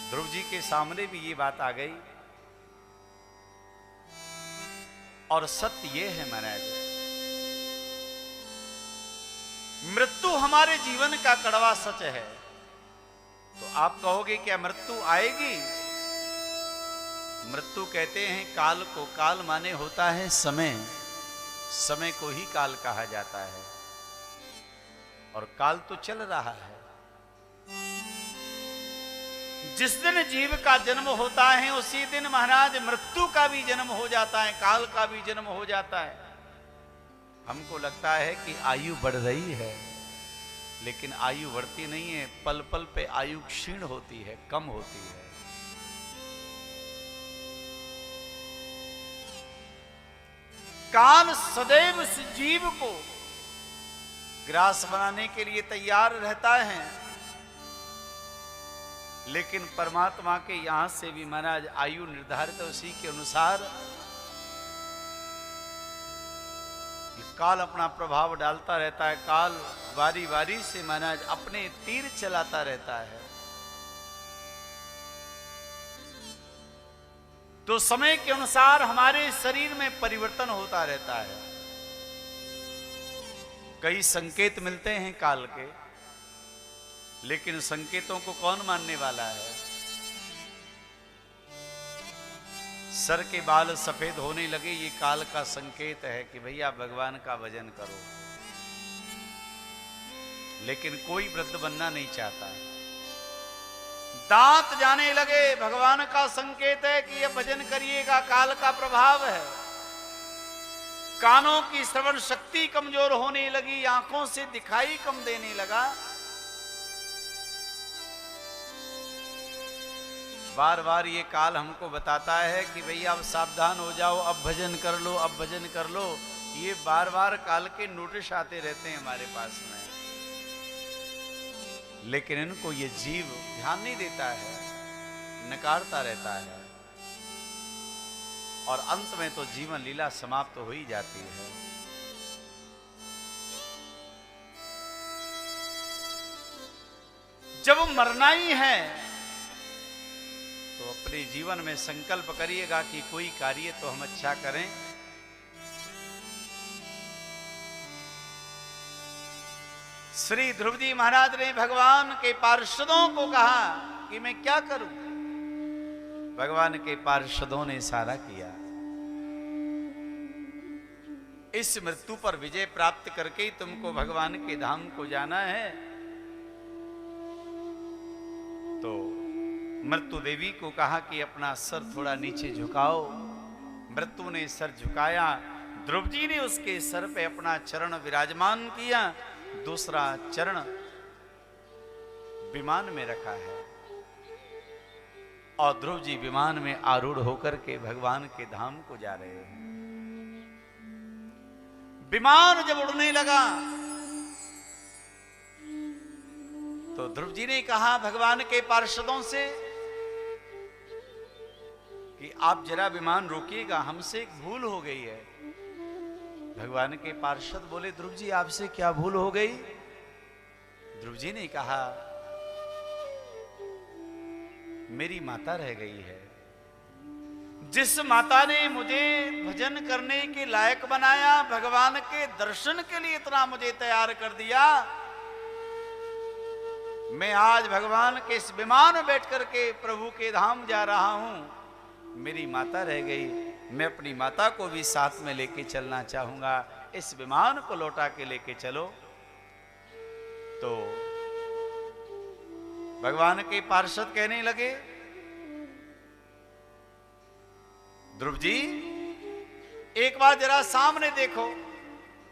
ध्रुव जी के सामने भी ये बात आ गई। और सत्य ये है महाराज, मृत्यु हमारे जीवन का कड़वा सच है। तो आप कहोगे क्या मृत्यु आएगी? मृत्यु कहते हैं काल को। काल माने होता है समय, समय को ही काल कहा जाता है। और काल तो चल रहा है। जिस दिन जीव का जन्म होता है उसी दिन महाराज मृत्यु का भी जन्म हो जाता है, काल का भी जन्म हो जाता है। हमको लगता है कि आयु बढ़ रही है, लेकिन आयु बढ़ती नहीं है। पल पल पे आयु क्षीण होती है, कम होती है। काल सदैव इस जीव को ग्रास बनाने के लिए तैयार रहता है, लेकिन परमात्मा के यहां से भी महाराज आयु निर्धारित है। उसी के अनुसार काल अपना प्रभाव डालता रहता है। काल बारी बारी से महाराज अपने तीर चलाता रहता है। तो समय के अनुसार हमारे शरीर में परिवर्तन होता रहता है। कई संकेत मिलते हैं काल के, लेकिन संकेतों को कौन मानने वाला है? सर के बाल सफेद होने लगे, ये काल का संकेत है कि भैया भगवान का भजन करो। लेकिन कोई वृद्ध बनना नहीं चाहता। दांत जाने लगे, भगवान का संकेत है कि ये भजन करिएगा, काल का प्रभाव है। कानों की श्रवण शक्ति कमजोर होने लगी, आंखों से दिखाई कम देने लगा। बार बार ये काल हमको बताता है कि भैया अब सावधान हो जाओ, अब भजन कर लो, अब भजन कर लो। ये बार बार काल के नोटिस आते रहते हैं हमारे पास में, लेकिन इनको ये जीव ध्यान नहीं देता है, नकारता रहता है। और अंत में तो जीवन लीला समाप्त हो ही जाती है। जब मरना ही है तो अपने जीवन में संकल्प करिएगा कि कोई कार्य तो हम अच्छा करें। श्री ध्रुव जी महाराज ने भगवान के पार्षदों को कहा कि मैं क्या करूं। भगवान के पार्षदों ने इशारा किया, इस मृत्यु पर विजय प्राप्त करके ही तुमको भगवान के धाम को जाना है। तो मृत्यु देवी को कहा कि अपना सर थोड़ा नीचे झुकाओ। मृत्यु ने सर झुकाया। ध्रुव जी ने उसके सर पे अपना चरण विराजमान किया। दूसरा चरण विमान में रखा है और ध्रुव जी विमान में आरूढ़ होकर के भगवान के धाम को जा रहे हैं। विमान जब उड़ने लगा तो ध्रुव जी ने कहा भगवान के पार्षदों से कि आप जरा विमान रोकिएगा, हमसे एक भूल हो गई है। भगवान के पार्षद बोले, ध्रुव जी आपसे क्या भूल हो गई? ध्रुव जी ने कहा, मेरी माता रह गई है। जिस माता ने मुझे भजन करने के लायक बनाया, भगवान के दर्शन के लिए इतना मुझे तैयार कर दिया, मैं आज भगवान के इस विमान में बैठ करके प्रभु के धाम जा रहा हूं। मेरी माता रह गई, मैं अपनी माता को भी साथ में लेके चलना चाहूंगा। इस विमान को लौटा के लेके चलो। तो भगवान के पार्षद कहने लगे, ध्रुव जी एक बार जरा सामने देखो।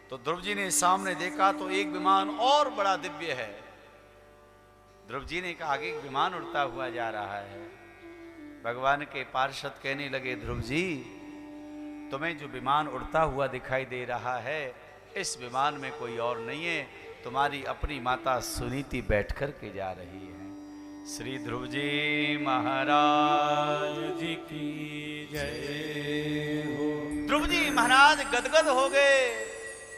तो ध्रुव जी ने सामने देखा तो एक विमान और बड़ा दिव्य है। ध्रुव जी ने कहा, आगे एक विमान उड़ता हुआ जा रहा है। भगवान के पार्षद कहने लगे, ध्रुव जी तुम्हें जो विमान उड़ता हुआ दिखाई दे रहा है, इस विमान में कोई और नहीं है, तुम्हारी अपनी माता सुनीति बैठ कर के जा रही है। श्री ध्रुव जी महाराज जी की जय हो। ध्रुव जी महाराज गदगद हो गए।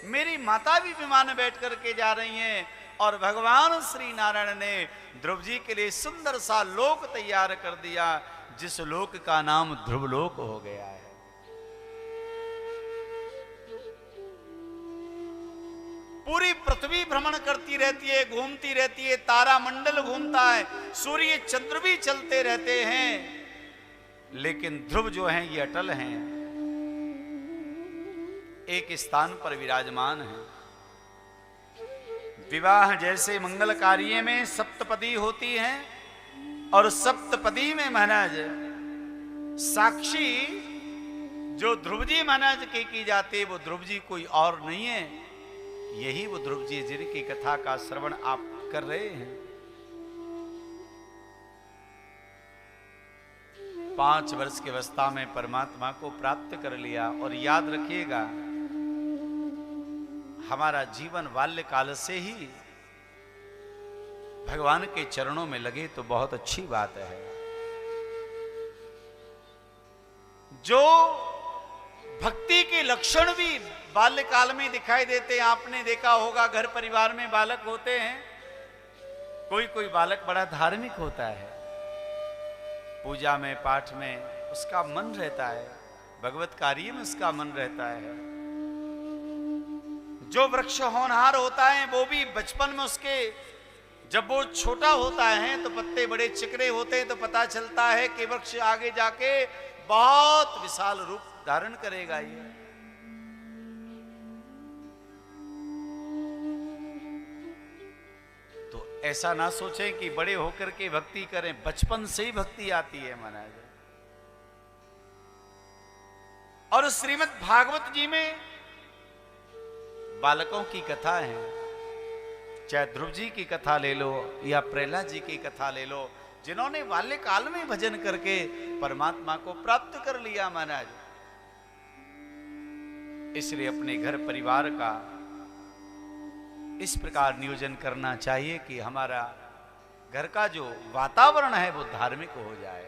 मेरी माता भी विमान में बैठ कर के जा रही हैं और भगवान श्री नारायण ने ध्रुव जी के लिए सुंदर सा लोक तैयार कर दिया, जिस लोक का नाम ध्रुवलोक हो गया है। पूरी पृथ्वी भ्रमण करती रहती है, घूमती रहती है, तारा मंडल घूमता है, सूर्य चंद्र भी चलते रहते हैं, लेकिन ध्रुव जो हैं ये अटल हैं, एक स्थान पर विराजमान हैं। विवाह जैसे मंगल कार्य में सप्तपदी होती है, और सप्तपदी में महाराज साक्षी जो ध्रुव जी महाराज की जाती है, वो ध्रुव जी कोई और नहीं है, यही वो ध्रुव जी जिनकी कथा का श्रवण आप कर रहे हैं। 5 वर्ष की अवस्था में परमात्मा को प्राप्त कर लिया। और याद रखिएगा, हमारा जीवन बाल्यकाल से ही भगवान के चरणों में लगे तो बहुत अच्छी बात है। जो भक्ति के लक्षण भी बाल्यकाल में दिखाई देते हैं, आपने देखा होगा घर परिवार में बालक होते हैं, कोई कोई बालक बड़ा धार्मिक होता है, पूजा में पाठ में उसका मन रहता है, भगवत कार्य में उसका मन रहता है। जो वृक्ष होनहार होता है वो भी बचपन में उसके, जब वो छोटा होता है तो पत्ते बड़े चिकने होते हैं, तो पता चलता है कि वृक्ष आगे जाके बहुत विशाल रूप धारण करेगा। ये तो ऐसा ना सोचें कि बड़े होकर के भक्ति करें, बचपन से ही भक्ति आती है महाराज। और श्रीमद् भागवत जी में बालकों की कथा है, चाहे ध्रुव जी की कथा ले लो या प्रहलाद जी की कथा ले लो, जिन्होंने बाल्यकाल में भजन करके परमात्मा को प्राप्त कर लिया महाराज। इसलिए अपने घर परिवार का इस प्रकार नियोजन करना चाहिए कि हमारा घर का जो वातावरण है वो धार्मिक हो जाए।